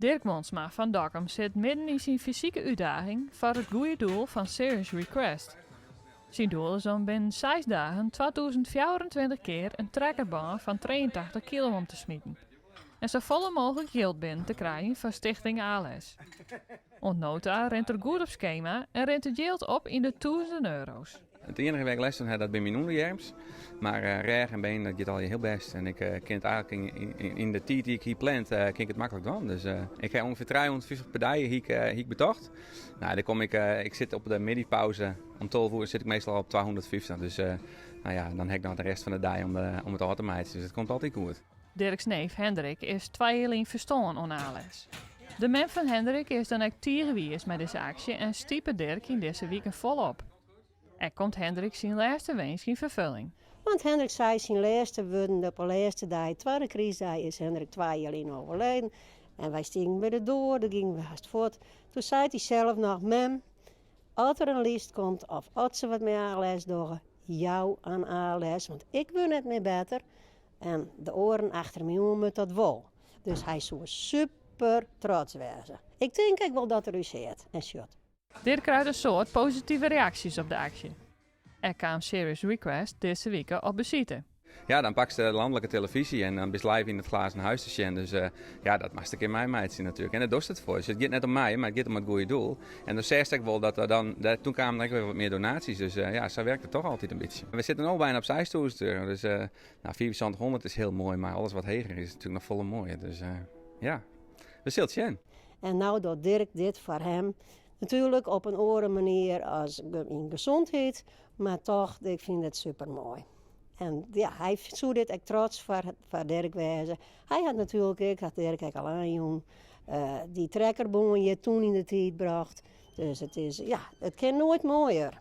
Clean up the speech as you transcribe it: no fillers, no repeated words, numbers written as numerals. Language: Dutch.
Dirk Monsma van Dokkum zit midden in zijn fysieke uitdaging voor het goede doel van Serious Request. Zijn doel is om binnen 6 dagen 2024 keer een trekkerbaan van 83 kilo om te smijten. En zo volle mogelijk geld binnen te krijgen van Stichting ALS. Ontnota rent er goed op schema en rent het geld op in de €1000. Het enige werk les dat ben mijn onderjerms. Maar reg en been, dat gaat al heel best. En ik ken het eigenlijk in de tijd die ik hier plant, kan ik het makkelijk doen. Dus ik ga ongeveer 350 partijen hier betocht. Nou, dan kom ik zit op de middagpauze. Om 12 uur zit ik meestal op 250. Dus nou ja, dan heb ik nog de rest van de dag om het af te maken. Dus het komt altijd goed. Dirk's neef Hendrik is 2 jaar in verstoorn aan ALS. De man van Hendrik is dan ook tegenwiers met deze actie en stiepe Dirk in deze weken volop. Er komt Hendrik zijn laatste wens in vervulling. Want Hendrik zei zijn laatste woorden op de laatste dag, tweede crisisdag, is Hendrik 2 jaar in overleden. En wij stingen bij de deur, daar gingen we haast voort. Toen zei hij zelf nog, mem, als er een lijst komt of als ze wat met ALS doen, jou aan ALS, want ik wil het meer beter. En de oren achter me om het dat wel. Dus hij zou super trots wezen. Ik denk ook wel dat er u zit en shot. Dirk krijgt een soort positieve reacties op de actie. Er kwam Serious Request deze week op bezoek. Ja, dan pak ze de landelijke televisie en dan ben je live in het glazen huis te zien. Dus ja, dat mag ik in mijn meid zien natuurlijk. En dat doet het voor. Dus het gaat net om mij, maar het gaat om het goede doel. En dan zeg ik wel dat er dan, toen kwamen er weer wat meer donaties. Dus ja, zo werkt het toch altijd een beetje. We zitten al bijna op 6.000 euro. Dus 2400 is heel mooi, maar alles wat hoger is natuurlijk nog volle mooier. Dus ja, we zullen het zien. En nou doet Dirk dit voor hem. Natuurlijk op een andere manier als in gezondheid, maar toch, ik vind het super mooi. En ja, hij zou dit echt trots voor Dirk wezen. Hij had natuurlijk, ik had Dirk al aan die trekkerboom je toen in de tijd bracht. Dus het is, ja, het kan nooit mooier.